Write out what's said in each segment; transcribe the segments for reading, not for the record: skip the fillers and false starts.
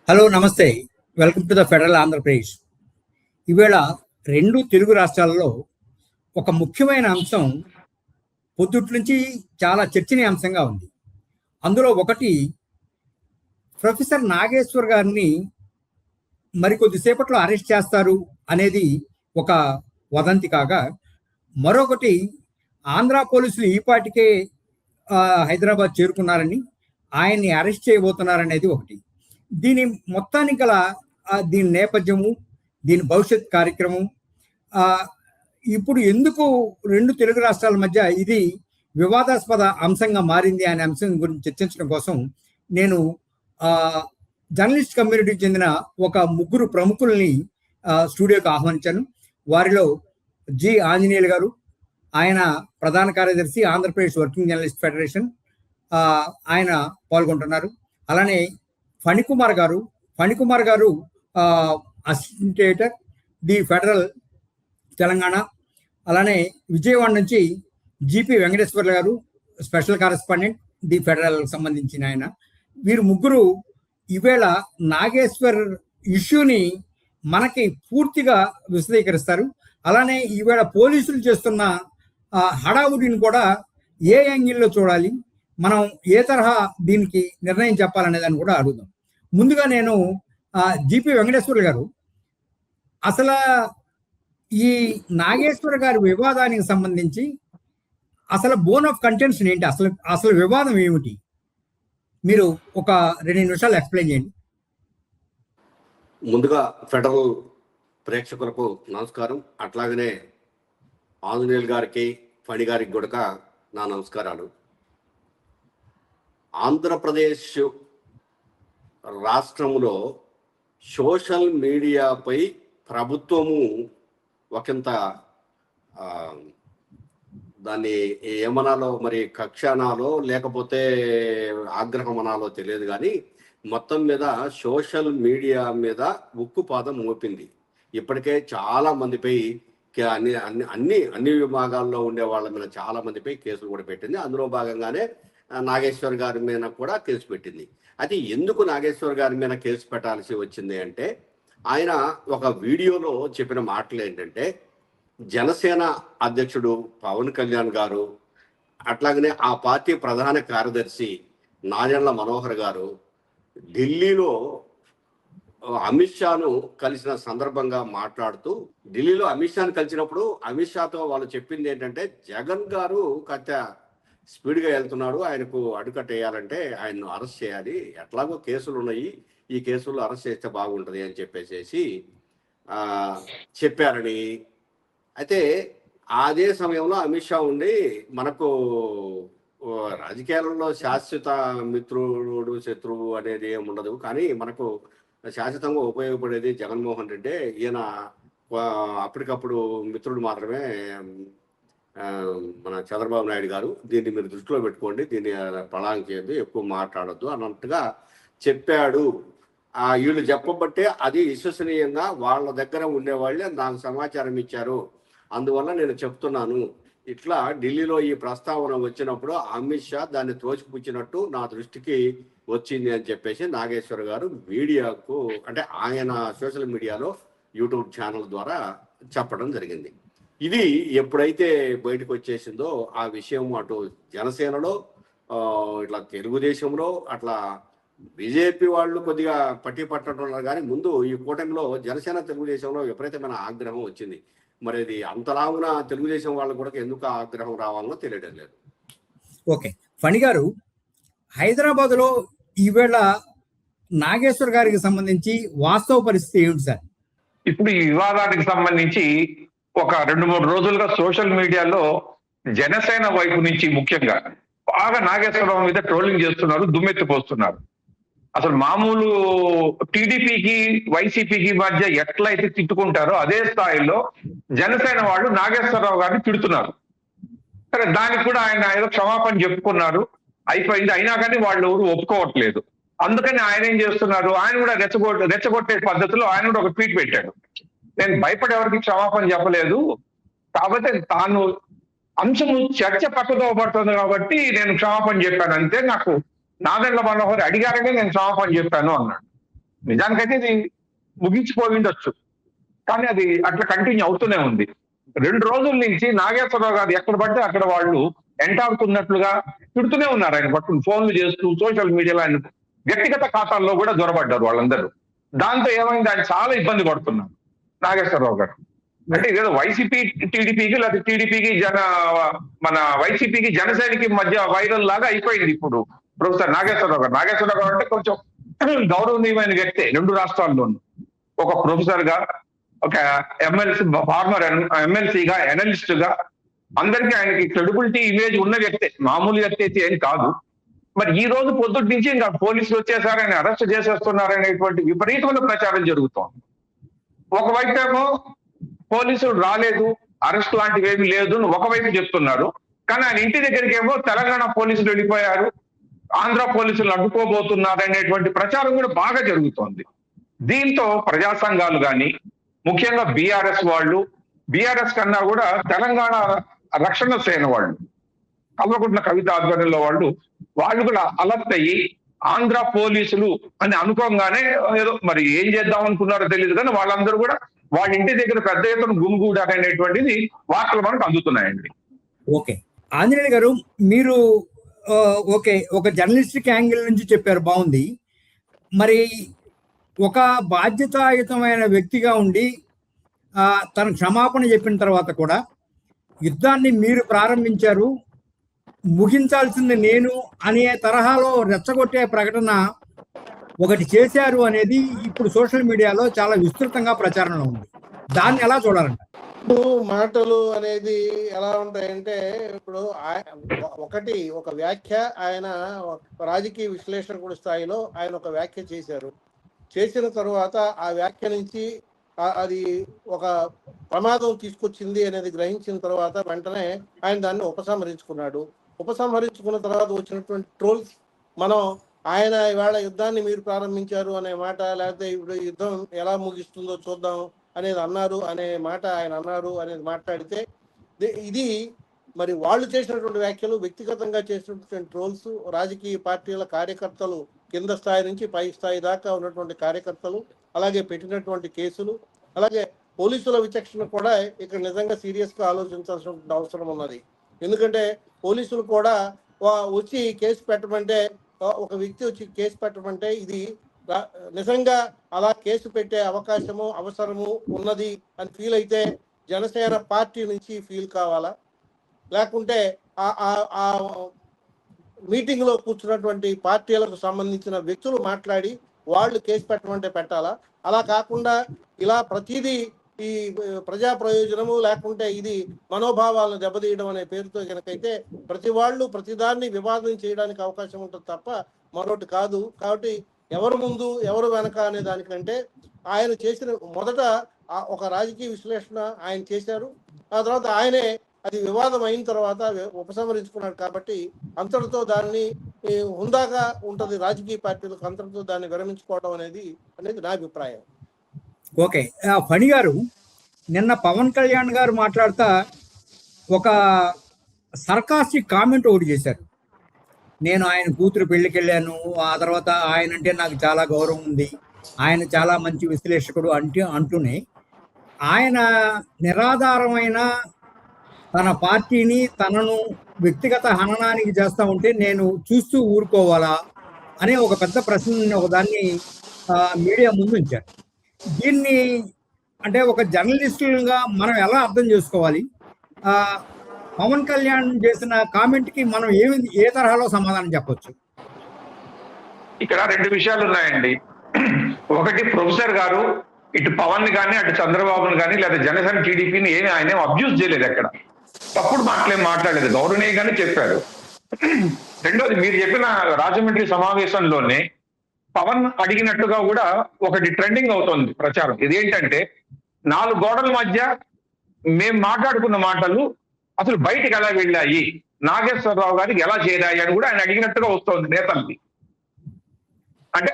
Hello నమస్తే. Welcome to the federal Andhra Pradesh. ఈవేళ 2 తెలుగు రాష్ట్రాలలో ఒక ముఖ్యమైన అంశం పొద్దుట్నుంచి చాలా చర్చనీయాంశంగా ఉంది. అందులో ఒకటి ప్రొఫెసర్ నాగేశ్వర్ గారిని మరికొద్ది సేపట్లో అరెస్ట్ చేస్తారు అనేది ఒక వదంతి కాగా, మరొకటి ఆంధ్ర పోలీసులు ఈపాటికే హైదరాబాద్ చేరుకున్నారని, ఆయన్ని అరెస్ట్ చేయబోతున్నారనేది ఒకటి. దీని మొత్తానికి గల దీని నేపథ్యము, దీని భవిష్యత్ కార్యక్రమం, ఇప్పుడు ఎందుకు 2 తెలుగు రాష్ట్రాల మధ్య ఇది వివాదాస్పద అంశంగా మారింది అనే అంశం గురించి చర్చించడం కోసం నేను జర్నలిస్ట్ కమ్యూనిటీకి చెందిన ఒక ముగ్గురు ప్రముఖుల్ని స్టూడియోకి ఆహ్వానించాను. వారిలో జి ఆంజనేయులు గారు, ఆయన ప్రధాన కార్యదర్శి ఆంధ్రప్రదేశ్ వర్కింగ్ జర్నలిస్ట్ ఫెడరేషన్, ఆయన పాల్గొంటున్నారు. అలానే ఫణికుమార్ గారు assistant editor the federal Telangana. అలానే విజయవాడ నుంచి జిపి వెంకటేశ్వర్లు గారు, స్పెషల్ కరెస్పాండెంట్ ది ఫెడరల్ సంబంధించిన ఆయన. వీరు ముగ్గురు ఈవేళ నాగేశ్వర్ ఇష్యూని మనకి పూర్తిగా విశదీకరిస్తారు. అలానే ఈవేళ పోలీసులు చేస్తున్న హడావుడిని కూడా ఏ యాంగిల్లో చూడాలి, మనం ఏ తరహా దీనికి నిర్ణయం చెప్పాలనే దాన్ని కూడా అడుగుదాం. ముందుగా నేను జిపి వెంకటేశ్వర్లు గారు, అసలు ఈ నాగేశ్వర గారి వివాదానికి సంబంధించి అసలు బోన్ ఆఫ్ కంటెన్షన్ ఏంటి, అసలు వివాదం ఏమిటి, మీరు ఒక 2 నిమిషాలు ఎక్స్ప్లెయిన్ చేయండి. ముందుగా ఫెడరల్ ప్రేక్షకులకు నమస్కారం. అట్లాగనే ఆంజనేయులు గారికి, ఫణి గారికి కూడా నా నమస్కారాలు. ఆంధ్రప్రదేశ్ రాష్ట్రంలో సోషల్ మీడియాపై ప్రభుత్వము ఒకంత దాన్ని ఏమనాలో, మరి కక్షానాలో లేకపోతే ఆగ్రహమనాలో తెలియదు, కానీ మొత్తం మీద సోషల్ మీడియా మీద ఉక్కుపాదం మోపింది. ఇప్పటికే చాలా మందిపై అన్ని విభాగాల్లో ఉండే వాళ్ళ మీద చాలా మందిపై కేసులు కూడా పెట్టింది. అందులో భాగంగానే నాగేశ్వర్ గారి మీద కూడా కేసు పెట్టింది. అయితే ఎందుకు నాగేశ్వర్ గారి మీద కేసు పెట్టాల్సి వచ్చింది అంటే, ఆయన ఒక వీడియోలో చెప్పిన మాటలు ఏంటంటే, జనసేన అధ్యక్షుడు పవన్ కళ్యాణ్ గారు, అట్లాగనే ఆ పార్టీ ప్రధాన కార్యదర్శి నాదెండ్ల మనోహర్ గారు ఢిల్లీలో అమిత్ షాను కలిసిన సందర్భంగా మాట్లాడుతూ, ఢిల్లీలో అమిత్ షాను కలిసినప్పుడు అమిత్ షాతో వాళ్ళు చెప్పింది ఏంటంటే, జగన్ గారు కత్త స్పీడ్గా వెళ్తున్నాడు, ఆయనకు అడ్డుకట్టేయాలంటే ఆయన్ను అరెస్ట్ చేయాలి, ఎట్లాగో కేసులు ఉన్నాయి, ఈ కేసుల్లో అరెస్ట్ చేస్తే బాగుంటుంది అని చెప్పేసి చెప్పారని. అయితే అదే సమయంలో అమిత్ షా ఉండి, మనకు రాజకీయాలలో శాశ్వత మిత్రుడు శత్రువు అనేది ఏమి ఉండదు, కానీ మనకు శాశ్వతంగా ఉపయోగపడేది జగన్మోహన్ రెడ్డి, ఈయన అప్పటికప్పుడు మిత్రుడు మాత్రమే మన చంద్రబాబు నాయుడు గారు, దీన్ని మీరు దృష్టిలో పెట్టుకోండి, దీన్ని ప్రళాంగం చేయొద్దు, ఎక్కువ మాట్లాడొద్దు అన్నట్టుగా చెప్పాడు. వీళ్ళు చెప్పబట్టే అది విశ్వసనీయంగా వాళ్ళ దగ్గర ఉండేవాళ్ళే నాకు సమాచారం ఇచ్చారు, అందువల్ల నేను చెప్తున్నాను. ఇట్లా ఢిల్లీలో ఈ ప్రస్తావన వచ్చినప్పుడు అమిత్ షా దాన్ని తోచిపుచ్చినట్టు నా దృష్టికి వచ్చింది అని చెప్పేసి నాగేశ్వర్ గారు మీడియాకు, అంటే ఆయన సోషల్ మీడియాలో యూట్యూబ్ ఛానల్ ద్వారా చెప్పడం జరిగింది. ఇది ఎప్పుడైతే బయటకు వచ్చేసిందో ఆ విషయం అటు జనసేనలో, ఇట్లా తెలుగుదేశంలో, అట్లా బీజేపీ వాళ్ళు కొద్దిగా పట్టడం, కానీ ముందు ఈ కూటమిలో జనసేన తెలుగుదేశంలో విపరీతమైన ఆగ్రహం వచ్చింది. మరి అది అంతలాగున తెలుగుదేశం వాళ్ళు కూడా ఎందుకు ఆగ్రహం రావాలనో తెలియడం లేదు. ఓకే, ఫణి గారు, హైదరాబాద్లో ఈవేళ నాగేశ్వర్ గారికి సంబంధించి వాస్తవ పరిస్థితి ఏమిటి సార్? ఇప్పుడు ఈ వివాదానికి సంబంధించి ఒక 2-3 రోజులుగా సోషల్ మీడియాలో జనసేన వైపు నుంచి ముఖ్యంగా బాగా నాగేశ్వరరావు మీద ట్రోలింగ్ చేస్తున్నారు, దుమ్మెత్తిపోస్తున్నారు. అసలు మామూలు టీడీపీకి వైసీపీకి మధ్య ఎట్లయితే తిట్టుకుంటారో అదే స్థాయిలో జనసేన వాళ్ళు నాగేశ్వరరావు గారిని తిడుతున్నారు. సరే, దానికి కూడా ఆయన ఏదో క్షమాపణ చెప్పుకున్నారు, అయిపోయింది. అయినా కానీ వాళ్ళు ఎవరు ఒప్పుకోవట్లేదు. అందుకని ఆయన ఏం చేస్తున్నారు, ఆయన కూడా రెచ్చగొట్టే పద్ధతిలో ఆయన కూడా ఒక ట్వీట్ పెట్టాడు. నేను భయపడే ఎవరికి క్షమాపణ చెప్పలేదు, కాబట్టి తాను అంశము చర్చ పక్కదో పడుతుంది కాబట్టి నేను క్షమాపణ చెప్పాను అంతే, నాకు నాదెండ్ల మనోహర్ అడిగారనే నేను క్షమాపణ చెప్పాను అన్నాడు. నిజానికైతే ఇది ముగించిపోయి ఉండొచ్చు, కానీ అది అట్లా కంటిన్యూ అవుతూనే ఉంది. 2 రోజుల నుంచి నాగేశ్వరరావు గారు ఎక్కడ పడితే అక్కడ వాళ్ళు ఎంటాడుతున్నట్లుగా తిడుతూనే ఉన్నారు. ఆయన పట్టుకుని ఫోన్లు చేస్తూ సోషల్ మీడియాలో ఆయన వ్యక్తిగత ఖాతాల్లో కూడా దొరబడ్డారు వాళ్ళందరూ. దాంతో ఏమైంది, ఆయన చాలా ఇబ్బంది పడుతున్నారు నాగేశ్వరరావు గారు. అంటే ఇదేదో వైసీపీ టీడీపీకి లేదా టీడీపీకి మన వైసీపీకి జనసేనకి మధ్య వైరల్ లాగా అయిపోయింది ఇప్పుడు ప్రొఫెసర్ నాగేశ్వరరావు గారు. నాగేశ్వరరావు గారు అంటే కొంచెం గౌరవనీయమైన వ్యక్తే 2 రాష్ట్రాల్లోనూ. ఒక ప్రొఫెసర్ గా, ఒక ఎమ్మెల్సీ, ఫార్మర్ ఎమ్మెల్సీగా, అనలిస్ట్ గా అందరికీ ఆయనకి క్రెడిబిలిటీ ఇమేజ్ ఉన్న వ్యక్తే, మామూలు వ్యక్తి అయితే ఏం కాదు. మరి ఈ రోజు పొద్దుటి నుంచి ఇంకా పోలీసులు వచ్చేసారు, ఆయన అరెస్ట్ చేసేస్తున్నారనేటువంటి విపరీతమైన ప్రచారం జరుగుతోంది. ఒకవైపు ఏమో పోలీసులు రాలేదు, అరెస్ట్ లాంటివి ఏమీ లేదు ఒకవైపు చెప్తున్నారు. కానీ ఆయన ఇంటి దగ్గరికి ఏమో తెలంగాణ పోలీసులు వెళ్ళిపోయారు, ఆంధ్ర పోలీసులు అడ్డుకోబోతున్నారు అనేటువంటి ప్రచారం కూడా బాగా జరుగుతోంది. దీంతో ప్రజా సంఘాలు కానీ, ముఖ్యంగా బీఆర్ఎస్ వాళ్ళు, బీఆర్ఎస్ కన్నా కూడా తెలంగాణ రక్షణ సేన వాళ్ళు, కల్వకుంట్ల కవిత ఆధ్వర్యంలో వాళ్ళు కూడా అలర్ట్ అయ్యి ఆంధ్ర పోలీసులు అని అనుకోగానే ఏదో మరి ఏం చేద్దాం అనుకున్నారో తెలియదు, కానీ వాళ్ళందరూ కూడా వాళ్ళ ఇంటి దగ్గర పెద్ద ఎత్తున గుమిగూడారు అనేటువంటిది వార్తలు మనకు అందుతున్నాయండి. ఓకే ఆంజనేయులు గారు, మీరు ఓకే ఒక జర్నలిస్టిక్ యాంగిల్ నుంచి చెప్పారు, బాగుంది. మరి ఒక బాధ్యతాయుతమైన వ్యక్తిగా ఉండి తన క్షమాపణ చెప్పిన తర్వాత కూడా యుద్ధాన్ని మీరు ప్రారంభించారు, ముగించాల్సింది నేను అనే తరహాలో రెచ్చగొట్టే ప్రకటన ఒకటి చేశారు అనేది ఇప్పుడు సోషల్ మీడియాలో చాలా విస్తృతంగా ప్రచారంలో ఉంది. దాన్ని ఎలా చూడాలంట? మాటలు అనేది ఎలా ఉంటాయంటే, ఇప్పుడు ఒక వ్యాఖ్య, ఆయన రాజకీయ విశ్లేషకుడి స్థాయిలో ఆయన ఒక వ్యాఖ్య చేశారు. చేసిన తరువాత ఆ వ్యాఖ్య నుంచి అది ఒక ప్రమాదం తీసుకొచ్చింది అనేది గ్రహించిన తర్వాత వెంటనే ఆయన దాన్ని ఉపసంహరించుకున్నాడు. ఉపసంహరించుకున్న తర్వాత వచ్చినటువంటి ట్రోల్స్, మనం ఆయన ఇవాళ యుద్ధాన్ని మీరు ప్రారంభించారు అనే మాట, లేకపోతే ఇప్పుడు యుద్ధం ఎలా ముగిస్తుందో చూద్దాం అనేది అన్నారు అనే మాట ఆయన అన్నారు అనేది మాట్లాడితే, ఇది మరి వాళ్ళు చేసినటువంటి వ్యాఖ్యలు, వ్యక్తిగతంగా చేసినటువంటి ట్రోల్స్, రాజకీయ పార్టీల కార్యకర్తలు కింద స్థాయి నుంచి పై స్థాయి దాకా ఉన్నటువంటి కార్యకర్తలు, అలాగే పెట్టినటువంటి కేసులు, అలాగే పోలీసుల విచక్షణ కూడా ఇక్కడ నిజంగా సీరియస్గా ఆలోచించాల్సిన అవసరం ఉన్నది. ఎందుకంటే పోలీసులు కూడా వచ్చి కేసు పెట్టమంటే, ఒక వ్యక్తి వచ్చి కేసు పెట్టమంటే ఇది నిజంగా అలా కేసు పెట్టే అవకాశము అవసరము ఉన్నది అని ఫీల్ అయితే జనసేన పార్టీ నుంచి ఫీల్ కావాలా, లేకుంటే ఆ మీటింగ్ లో కూర్చున్నటువంటి పార్టీలకు సంబంధించిన వ్యక్తులు మాట్లాడి వాళ్ళు కేసు పెట్టమంటే పెట్టాలా? అలా కాకుండా ఇలా ప్రతిదీ ఈ ప్రజా ప్రయోజనము లేకుంటే ఇది మనోభావాలను దెబ్బతీయడం అనే పేరుతో కనుకైతే ప్రతి వాళ్ళు ప్రతిదాన్ని వివాదం చేయడానికి అవకాశం ఉంటుంది తప్ప మరొకటి కాదు. కాబట్టి ఎవరు ముందు ఎవరు వెనక అనే దానికంటే ఆయన చేసిన మొదట ఒక రాజకీయ విశ్లేషణ ఆయన చేశారు, ఆ తర్వాత ఆయనే అది వివాదం అయిన తర్వాత ఉపసంహరించుకున్నాడు. కాబట్టి అంతటితో దాన్ని హుందాగా ఉంటుంది రాజకీయ పార్టీలకు, అంతటితో దాన్ని విరమించుకోవడం అనేది నా అభిప్రాయం. ఓకే ఫణి గారు, నిన్న పవన్ కళ్యాణ్ గారు మాట్లాడుతా ఒక సర్కాస్టిక్ కామెంట్ ఒకటి చేశారు. నేను ఆయన కూతురు పెళ్లికి వెళ్ళాను, ఆ తర్వాత ఆయన అంటే నాకు చాలా గౌరవం ఉంది, ఆయన చాలా మంచి విశ్లేషకుడు అంటూనే ఆయన నిరాధారమైన తన పార్టీని తనను వ్యక్తిగత హననానికి చేస్తూ ఉంటే నేను చూస్తూ ఊరుకోవాలా అనే ఒక పెద్ద ప్రశ్న ఒకదాన్ని మీడియా ముందు ఉంచారు. దీన్ని అంటే ఒక జర్నలిస్టులుగా మనం ఎలా అర్థం చేసుకోవాలి? పవన్ కళ్యాణ్ చేసిన కామెంట్కి మనం ఏ తరహాలో సమాధానం చెప్పొచ్చు? ఇక్కడ 2 విషయాలు ఉన్నాయండి. ఒకటి, ప్రొఫెసర్ గారు ఇటు పవన్ కానీ అటు చంద్రబాబును కానీ లేదా జనసేన టీడీపీని ఏమి ఆయన అబ్యూజ్ చేయలేదు, ఎక్కడ తప్పుడు మాట్లాడలేదు, గౌరవనీయంగానే చెప్పారు. రెండోది, మీరు చెప్పిన రాజమండ్రి సమావేశంలోనే పవన్ అడిగినట్టుగా కూడా ఒకటి ట్రెండింగ్ అవుతోంది ప్రచారం. ఇదేంటంటే 4 గోడల మధ్య మేము మాట్లాడుకున్న మాటలు అసలు బయటకు ఎలా వెళ్ళాయి, నాగేశ్వరరావు గారికి ఎలా చేరాయి అని కూడా ఆయన అడిగినట్టుగా వస్తోంది నేతలకి. అంటే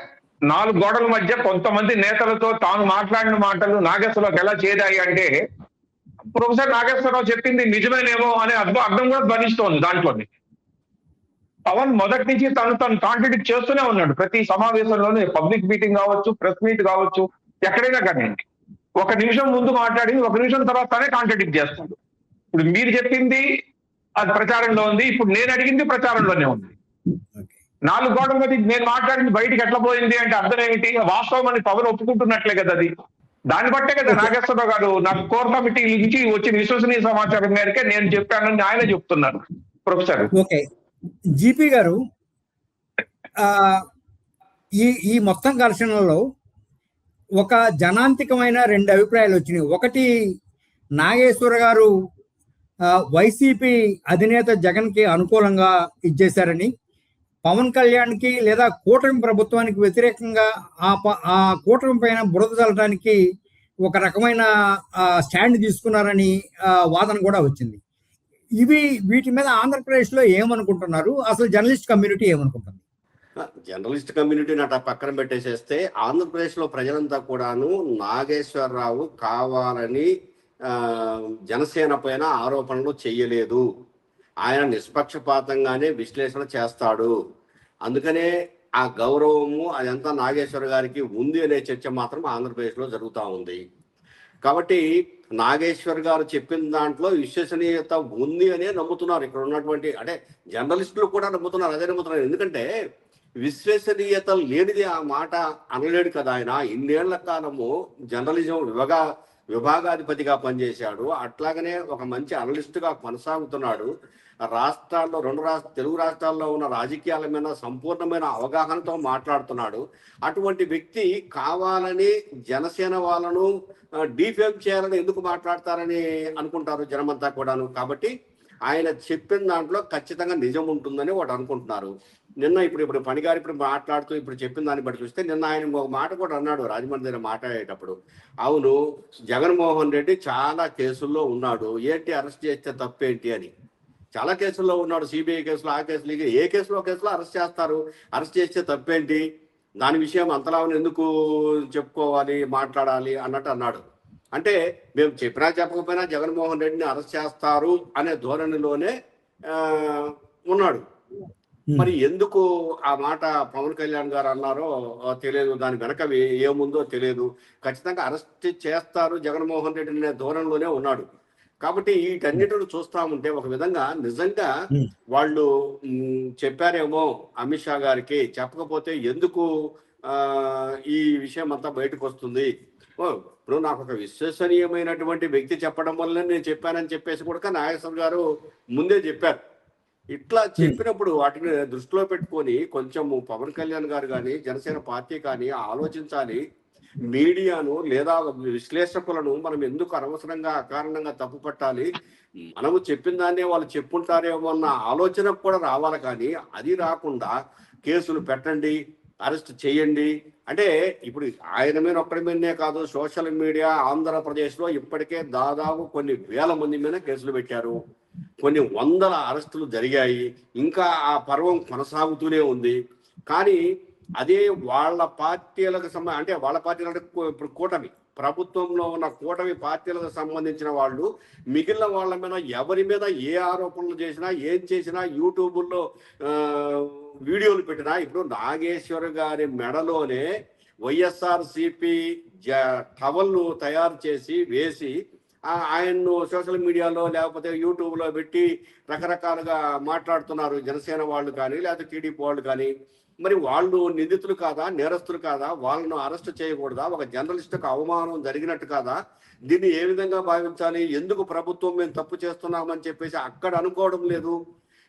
4 గోడల మధ్య కొంతమంది నేతలతో తాను మాట్లాడిన మాటలు నాగేశ్వరరావుకి ఎలా చేరాయి అంటే ప్రొఫెసర్ నాగేశ్వరరావు చెప్పింది నిజమేనేమో అనే అర్థం కూడా ధ్వనిస్తోంది దాంట్లోని. పవన్ మొదటి నుంచి తను కాంట్రడిక్ట్ చేస్తూనే ఉన్నాడు. ప్రతి సమావేశంలోనే, పబ్లిక్ మీటింగ్ కావచ్చు, ప్రెస్ మీట్ కావచ్చు, ఎక్కడైనా కానీ ఒక నిమిషం ముందు మాట్లాడింది, ఒక నిమిషం తర్వాత తనే కాంట్రడిక్ట్ చేస్తాడు. ఇప్పుడు మీరు చెప్పింది అది ప్రచారంలో ఉంది, ఇప్పుడు నేను అడిగింది ప్రచారంలోనే ఉంది. 4 గోడల మధ్య నేను మాట్లాడింది బయటికి ఎట్లా పోయింది అంటే అర్థం ఏమిటి? వాస్తవం అని పవన్ ఒప్పుకుంటున్నట్లే కదా అది. దాన్ని బట్టే కదా నాగేశ్వరరావు గారు నాకు కోర్ కమిటీ నుంచి వచ్చిన విశ్వసనీయ సమాచారం మేరకే నేను చెప్పానని ఆయన చెప్తున్నారు. ప్రొఫెసర్ ఓకే, జీపీ గారు, ఈ మొత్తం ఘర్షణలో ఒక జనాంతికమైన 2 అభిప్రాయాలు వచ్చినాయి. ఒకటి, నాగేశ్వర గారు వైసీపీ అధినేత జగన్కి అనుకూలంగా ఇచ్చేశారని, పవన్ కళ్యాణ్కి లేదా కూటమి ప్రభుత్వానికి వ్యతిరేకంగా ఆ కూటమి పైన బురద చల్లడానికి ఒక రకమైన స్టాండ్ తీసుకున్నారని వాదన కూడా వచ్చింది. వీటి మీద ఆంధ్రప్రదేశ్లో ఏమనుకుంటున్నారు? అసలు జర్నలిస్ట్ కమ్యూనిటీ ఏమనుకుంటుంది? జర్నలిస్ట్ కమ్యూనిటీని అట్లా పక్కన పెట్టేసేస్తే ఆంధ్రప్రదేశ్లో ప్రజలంతా కూడాను నాగేశ్వరరావు కావాలని జనసేన పైన ఆరోపణలు చెయ్యలేదు, ఆయన నిష్పక్షపాతంగానే విశ్లేషణ చేస్తాడు, అందుకనే ఆ గౌరవము అదంతా నాగేశ్వర గారికి ఉంది అనే చర్చ మాత్రం ఆంధ్రప్రదేశ్లో జరుగుతూ ఉంది. కాబట్టి నాగేశ్వర్ గారు చెప్పిన దాంట్లో విశ్వసనీయత ఉంది అనే నమ్ముతున్నారు ఇక్కడ ఉన్నటువంటి, అంటే జర్నలిస్టులు కూడా నమ్ముతున్నారు, అదే నమ్ముతున్నారు. ఎందుకంటే విశ్వసనీయత లేనిది ఆ మాట అనలేడు కదా ఆయన. ఇన్నేళ్ల కాలము జర్నలిజం విభాగాధిపతిగా పనిచేశాడు, అట్లాగనే ఒక మంచి అనలిస్టుగా కొనసాగుతున్నాడు. రాష్ట్రాల్లో, 2 తెలుగు రాష్ట్రాల్లో ఉన్న రాజకీయాల మీద సంపూర్ణమైన అవగాహనతో మాట్లాడుతున్నాడు. అటువంటి వ్యక్తి కావాలని జనసేన వాళ్ళను డీఫేమ్ చేయాలని ఎందుకు మాట్లాడతారని అనుకుంటారు జనమంతా కూడాను. కాబట్టి ఆయన చెప్పిన దాంట్లో ఖచ్చితంగా నిజం ఉంటుందని వాడు అనుకుంటున్నారు. నిన్న ఇప్పుడు పనిగారు మాట్లాడుతూ ఇప్పుడు చెప్పిన దాన్ని బట్టి చూస్తే, నిన్న ఆయన ఒక మాట కూడా అన్నాడు రాజమండ్రి దగ్గర మాట్లాడేటప్పుడు, అవును జగన్మోహన్ రెడ్డి చాలా కేసుల్లో ఉన్నాడు, ఏంటి అరెస్ట్ చేస్తే తప్పేంటి అని. చాలా కేసుల్లో ఉన్నాడు, సిబిఐ కేసులో, ఆ కేసులు, ఏ కేసులో అరెస్ట్ చేస్తారు, అరెస్ట్ చేస్తే తప్పేంటి, దాని విషయం అంతలా ఎందుకు చెప్పుకోవాలి, మాట్లాడాలి అన్నట్టు అన్నాడు. అంటే మేము చెప్పినా చెప్పకపోయినా జగన్మోహన్ రెడ్డిని అరెస్ట్ చేస్తారు అనే ధోరణిలోనే ఉన్నాడు. మరి ఎందుకు ఆ మాట పవన్ కళ్యాణ్ గారు అన్నారో తెలియదు, దాని వెనక ఏముందో తెలియదు. ఖచ్చితంగా అరెస్ట్ చేస్తారు జగన్మోహన్ రెడ్డి అనే ధోరణిలోనే ఉన్నాడు. కాబట్టి వీటన్నిటిని చూస్తా ఉంటే ఒక విధంగా నిజంగా వాళ్ళు చెప్పారేమో అమిత్ షా గారికి, చెప్పకపోతే ఎందుకు ఈ విషయం అంతా బయటకు వస్తుంది. ఇప్పుడు నాకు ఒక విశ్వసనీయమైనటువంటి వ్యక్తి చెప్పడం వల్ల నేను చెప్పానని చెప్పేసి కూడా నాగేశ్వర గారు ముందే చెప్పారు. ఇట్లా చెప్పినప్పుడు వాటిని దృష్టిలో పెట్టుకొని కొంచెం పవన్ కళ్యాణ్ గారు కానీ జనసేన పార్టీ కానీ ఆలోచించాలి. మీడియాను లేదా విశ్లేషకులను మనం ఎందుకు అనవసరంగా అకారణంగా తప్పు పట్టాలి, మనము చెప్పిన దాన్నే వాళ్ళు చెప్పుంటారేమో అన్న ఆలోచన కూడా రావాలి. కానీ అది రాకుండా కేసులు పెట్టండి, అరెస్ట్ చేయండి అంటే, ఇప్పుడు ఆయన మీద ఒక్కడి మీదనే కాదు, సోషల్ మీడియా ఆంధ్రప్రదేశ్లో ఇప్పటికే దాదాపు కొన్ని వేల మంది మీద కేసులు పెట్టారు, కొన్ని వందల అరెస్టులు జరిగాయి, ఇంకా ఆ పర్వం కొనసాగుతూనే ఉంది. కానీ అదే వాళ్ళ పార్టీలకు అంటే వాళ్ళ పార్టీలు అంటే ఇప్పుడు కూటమి ప్రభుత్వంలో ఉన్న కూటమి పార్టీలకు సంబంధించిన వాళ్ళు మిగిలిన వాళ్ళ మీద ఎవరి మీద ఏ ఆరోపణలు చేసినా, ఏం చేసినా, యూట్యూబ్లో వీడియోలు పెట్టినా, ఇప్పుడు నాగేశ్వర గారి మెడలోనే వైఎస్ఆర్సిపి టవల్ను తయారు చేసి వేసి ఆయన్ను సోషల్ మీడియాలో లేకపోతే యూట్యూబ్లో పెట్టి రకరకాలుగా మాట్లాడుతున్నారు జనసేన వాళ్ళు కానీ లేకపోతే టీడీపీ వాళ్ళు కానీ. మరి వాళ్ళు నిందితులు కాదా, నేరస్తులు కాదా, వాళ్ళను అరెస్ట్ చేయకూడదా, ఒక జర్నలిస్టుకు అవమానం జరిగినట్టు కాదా, దీన్ని ఏ విధంగా భావించాలి, ఎందుకు ప్రభుత్వం మేము తప్పు చేస్తున్నామని చెప్పేసి అక్కడ అనుకోవడం లేదు.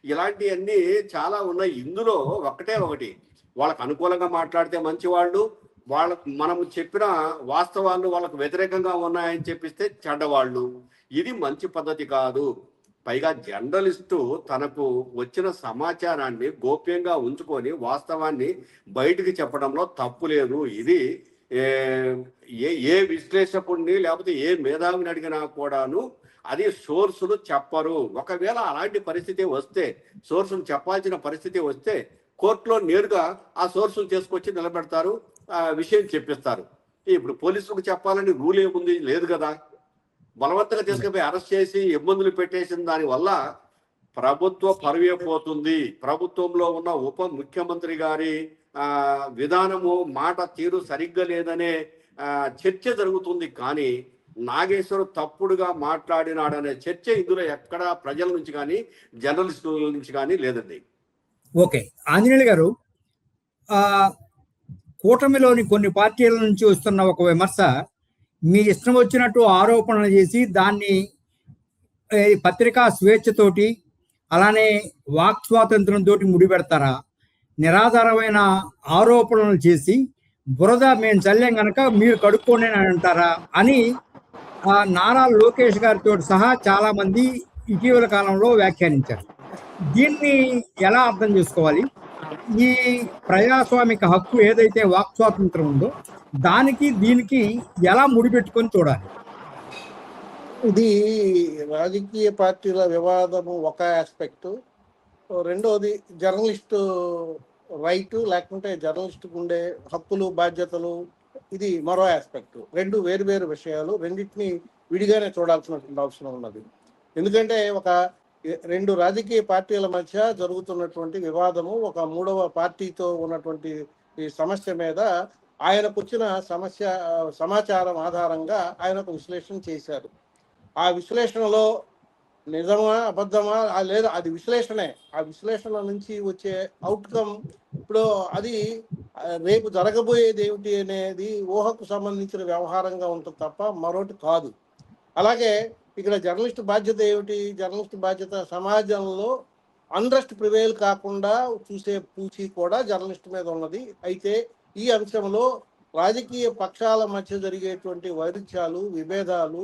ఇలాంటివన్నీ చాలా ఉన్నాయి. ఇందులో ఒకటి వాళ్ళకు అనుకూలంగా మాట్లాడితే మంచివాళ్ళు, వాళ్ళకు మనం చెప్పిన వాస్తవాలు వాళ్ళకు వ్యతిరేకంగా ఉన్నాయని చెప్పిస్తే చెడ్డవాళ్ళు. ఇది మంచి పద్ధతి కాదు. పైగా జర్నలిస్టు తనకు వచ్చిన సమాచారాన్ని గోప్యంగా ఉంచుకొని వాస్తవాన్ని బయటికి చెప్పడంలో తప్పు లేదు. ఇది ఏ విశ్లేషకుడిని లేకపోతే ఏ మేధావిని అడిగినా కూడాను అది సోర్సులు చెప్పరు. ఒకవేళ అలాంటి పరిస్థితి వస్తే, సోర్సులు చెప్పాల్సిన పరిస్థితి వస్తే కోర్టులో నేరుగా ఆ సోర్సులు తీసుకొచ్చి నిలబెడతారు, విషయం చెప్పిస్తారు. ఇప్పుడు పోలీసులకు చెప్పాలని రూల్ ఏముంది, లేదు కదా. బలవంతంగా తీసుకుపోయి అరెస్ట్ చేసి ఇబ్బందులు పెట్టేసిన దానివల్ల ప్రభుత్వ పరువే పోతుంది, ప్రభుత్వంలో ఉన్న ఉప ముఖ్యమంత్రి గారి విధానము మాట తీరు సరిగ్గా లేదనే చర్చ జరుగుతుంది. కానీ నాగేశ్వర్ తప్పుడుగా మాట్లాడినాడనే చర్చ ఇందులో ఎక్కడ ప్రజల నుంచి కానీ జర్నలిస్టుల నుంచి కానీ లేదండి. ఓకే, ఆంజనేయులు గారు, కూటమిలోని కొన్ని పార్టీల నుంచి వస్తున్న ఒక విమర్శ, మీ ఇష్టం వచ్చినట్టు ఆరోపణలు చేసి దాన్ని పత్రికా స్వేచ్ఛతోటి అలానే వాక్ స్వాతంత్రంతో ముడిపెడతారా, నిరాధారమైన ఆరోపణలు చేసి బురద మేము చల్లాం కనుక మీరు కడుక్కోండి అని అంటారా అని నారా లోకేష్ గారితో సహా చాలా మంది ఇటీవల కాలంలో వ్యాఖ్యానించారు. దీన్ని ఎలా అర్థం చేసుకోవాలి? ఈ ప్రజాస్వామిక హక్కు ఏదైతే వాక్ స్వాతంత్రం ఉందో దానికి దీనికి ఎలా ముడిపెట్టుకొని చూడాలి? ఇది రాజకీయ పార్టీల వివాదము ఒక ఆస్పెక్ట్, రెండోది జర్నలిస్టు రైటు లేకుంటే జర్నలిస్టుకు ఉండే హక్కులు బాధ్యతలు, ఇది మరో ఆస్పెక్ట్. రెండు వేరు వేరు విషయాలు, రెండింటిని విడిగానే చూడాల్సినటువంటి అవసరం ఉన్నది. ఎందుకంటే ఒక రెండు రాజకీయ పార్టీల మధ్య జరుగుతున్నటువంటి వివాదము ఒక మూడవ పార్టీతో ఉన్నటువంటి ఈ సమస్య మీద ఆయనకు వచ్చిన సమాచారం ఆధారంగా ఆయన ఒక విశ్లేషణ చేశారు. ఆ విశ్లేషణలో నిజమా అబద్ధమా లేదా అది విశ్లేషణే, ఆ విశ్లేషణ నుంచి వచ్చే అవుట్కమ్ ఇప్పుడు అది రేపు జరగబోయేది ఏమిటి అనేది ఊహకు సంబంధించిన వ్యవహారంగా ఉంటుంది తప్ప మరొకటి కాదు. అలాగే ఇక్కడ జర్నలిస్ట్ బాధ్యత ఏమిటి? జర్నలిస్ట్ బాధ్యత సమాజంలో అన్రెస్ట్ ప్రివేల్ కాకుండా చూసే పూచి కూడా జర్నలిస్ట్ మీద ఉన్నది. అయితే ఈ అంశంలో రాజకీయ పక్షాల మధ్య జరిగేటువంటి వైరుధ్యాలు, విభేదాలు,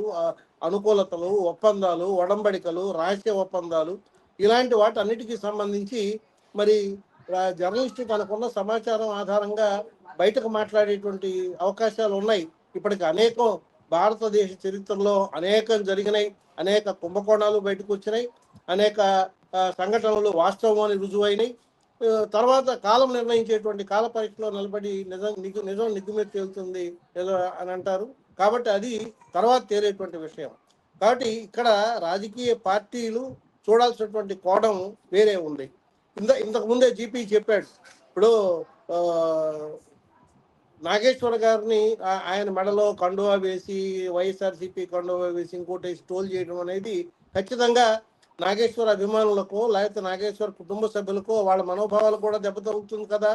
అనుకూలతలు, ఒప్పందాలు, ఒడంబడికలు, రహస్య ఒప్పందాలు, ఇలాంటి వాటన్నిటికీ సంబంధించి మరి జర్నలిస్టు తనకున్న సమాచారం ఆధారంగా బయటకు మాట్లాడేటువంటి అవకాశాలు ఉన్నాయి. ఇప్పటికి అనేకం భారతదేశ చరిత్రలో అనేకం జరిగినాయి, అనేక కుంభకోణాలు బయటకు వచ్చినాయి, అనేక సంఘటనలు వాస్తవం అని రుజువైనాయి. తర్వాత కాలం నిర్ణయించేటువంటి కాల పరీక్షలో నిలబడి నిజం నిగ్గుమీద తేలుతుంది ఏదో అని అంటారు. కాబట్టి అది తర్వాత తేలేటువంటి విషయం. కాబట్టి ఇక్కడ రాజకీయ పార్టీలు చూడాల్సినటువంటి కోణం వేరే ఉంది. ఇంతకు ముందే జీపీ చెప్పాడు. ఇప్పుడు నాగేశ్వర గారిని ఆయన మెడలో కండువా వేసి వైఎస్ఆర్సీపీ కండువా వేసి ఇంకోటి స్టోల్ చేయడం అనేది ఖచ్చితంగా నాగేశ్వర అభిమానులకు లేకపోతే నాగేశ్వర కుటుంబ సభ్యులకు వాళ్ళ మనోభావాలు కూడా దెబ్బతలుగుతుంది కదా.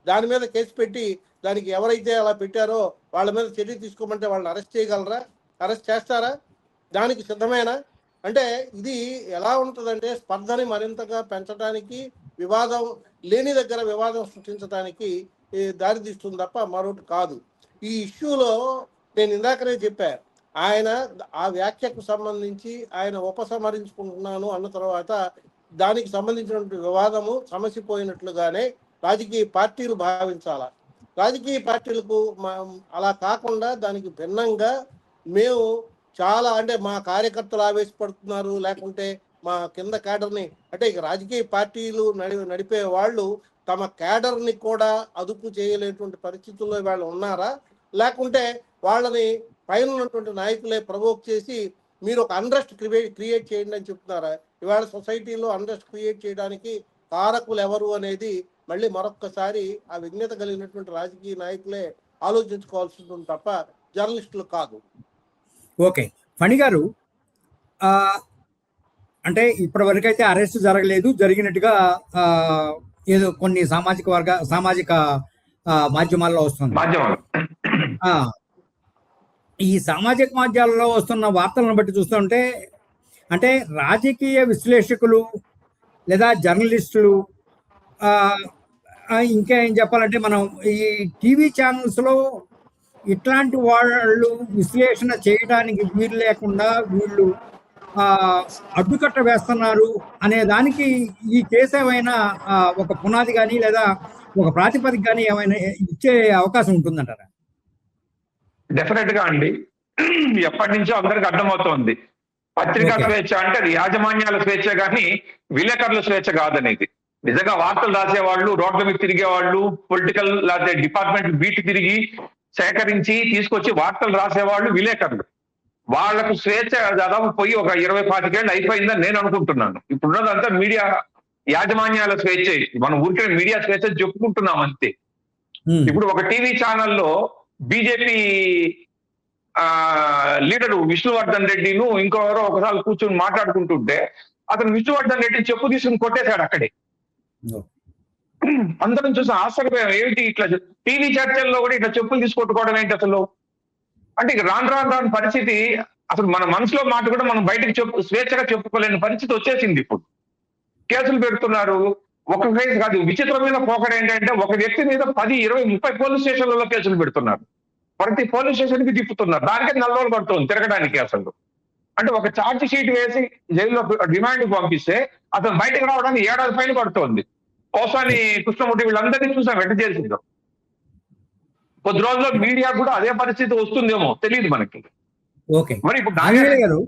దాని మీద కేసు పెట్టి దానికి ఎవరైతే అలా పెట్టారో వాళ్ళ మీద చర్య తీసుకోమంటే వాళ్ళని అరెస్ట్ చేయగలరా? అరెస్ట్ చేస్తారా? దానికి సిద్ధమేనా? అంటే ఇది ఎలా ఉంటుందంటే స్పర్ధని మరింతగా పెంచడానికి, వివాదం లేని దగ్గర వివాదం సృష్టించడానికి దారితీస్తుంది తప్ప మరొకటి కాదు. ఈ ఇష్యూలో నేను ఇందాకనే చెప్పాను, ఆయన ఆ వ్యాఖ్యకు సంబంధించి ఆయన ఉపసంహరించుకుంటున్నాను అన్న తర్వాత దానికి సంబంధించినటువంటి వివాదము సమసిపోయినట్లుగానే రాజకీయ పార్టీలు భావించాల. రాజకీయ పార్టీలకు అలా కాకుండా దానికి భిన్నంగా మేము చాలా అంటే మా కార్యకర్తలు ఆవేశపడుతున్నారు, లేకుంటే మా కింద క్యాడర్ని, అంటే ఇక రాజకీయ పార్టీలు నడిపే వాళ్ళు తమ క్యాడర్ని కూడా అదుపు చేయలేటువంటి పరిస్థితుల్లో వాళ్ళు ఉన్నారా, లేకుంటే వాళ్ళని పైన ఉన్నటువంటి నాయకులే ప్రవోక్ చేసి మీరు ఒక అన్రెస్ట్ క్రియేట్ చేయండి అని చెప్తున్నారా? ఇవాళ సొసైటీలో అన్రెస్ట్ క్రియేట్ చేయడానికి కారకులు ఎవరు అనేది మళ్ళీ మరొక్కసారి ఆ విజ్ఞత కలిగినటువంటి రాజకీయ నాయకులే ఆలోచించుకోవాల్సి ఉంటుంది తప్ప జర్నలిస్టులు కాదు. ఓకే, ఫణి గారు, అంటే ఇప్పటి వరకు అయితే అరెస్ట్ జరగలేదు, జరిగినట్టుగా ఏదో కొన్ని సామాజిక మాధ్యమాల్లో వస్తుంది. ఈ సామాజిక మాధ్యమాల్లో వస్తున్న వార్తలను బట్టి చూస్తుంటే అంటే రాజకీయ విశ్లేషకులు లేదా జర్నలిస్టులు, ఇంకా ఏం చెప్పాలంటే మనం ఈ టీవీ ఛానల్స్లో ఇట్లాంటి వాళ్ళు విశ్లేషణ చేయడానికి వీలు లేకుండా వీళ్ళు అడ్డుకట్ట వేస్తున్నారు అనే దానికి ఈ కేసు ఏమైనా ఒక పునాది కానీ లేదా ఒక ప్రాతిపదిక కానీ ఏమైనా ఇచ్చే అవకాశం ఉంటుందంటారా? డెఫినెట్ గా అండి. ఎప్పటి నుంచో అందరికి అర్థమవుతోంది, పత్రికా స్వేచ్ఛ అంటే అది యాజమాన్యాల స్వేచ్ఛ కానీ విలేకరుల స్వేచ్ఛ కాదనేది. నిజంగా వార్తలు రాసేవాళ్ళు, రోడ్ల మీద తిరిగేవాళ్ళు, పొలిటికల్ లేకపోతే డిపార్ట్మెంట్ బీట్ తిరిగి సేకరించి తీసుకొచ్చి వార్తలు రాసేవాళ్ళు విలేకరులు. వాళ్ళకు స్వేచ్ఛ దాదాపు పోయి ఒక 20-25 ఏళ్ళు అయిపోయిందని నేను అనుకుంటున్నాను. ఇప్పుడున్నదంతా మీడియా యాజమాన్యాల స్వేచ్ఛ. మనం ఊరికే మీడియా స్వేచ్ఛ చెప్పుకుంటున్నాం అంతే. ఇప్పుడు ఒక టీవీ ఛానల్లో బీజేపీ లీడరు విష్ణువర్ధన్ రెడ్డిను ఇంకొకరో ఒకసారి కూర్చొని మాట్లాడుకుంటుంటే అతను విష్ణువర్ధన్ రెడ్డి చెప్పు తీసుకుని కొట్టేశాడు అక్కడే. అందరం చూసి ఆశ్చర్యపోయాం, ఏమిటి ఇట్లా టీవీ చర్చల్లో కూడా ఇట్లా చెప్పులు తీసుకొట్టుకోవడం ఏంటి అసలు అంటే ఇక రాను పరిస్థితి. అసలు మన మనసులో మాట కూడా మనం బయటకు స్వేచ్ఛగా చెప్పుకోలేని పరిస్థితి వచ్చేసింది. ఇప్పుడు కేసులు పెడుతున్నారు. ఒక కేసు కాదు, విచిత్రమైన పోకడ ఏంటంటే ఒక వ్యక్తి మీద 10, 20, 30 పోలీస్ స్టేషన్లలో కేసులు పెడుతున్నారు. ప్రతి పోలీస్ స్టేషన్ కి తిప్పుతున్నారు. దానికే 4 రోజులు పడుతుంది తిరగడానికి. అసలు అంటే ఒక ఛార్జ్ షీట్ వేసి జైల్లో డిమాండ్ పంపిస్తే అతను బయటకు రావడానికి 7 ఏళ్ల పైన పడుతోంది. పోసాని కృష్ణమూర్తి వీళ్ళందరినీ చూసాం ఎట్లా చేసిందో. కొద్ది రోజుల్లో మీడియా కూడా అదే పరిస్థితి వస్తుందేమో తెలియదు మనకి. ఓకే, మరి ఇప్పుడు ఆంజనేయులు గారు,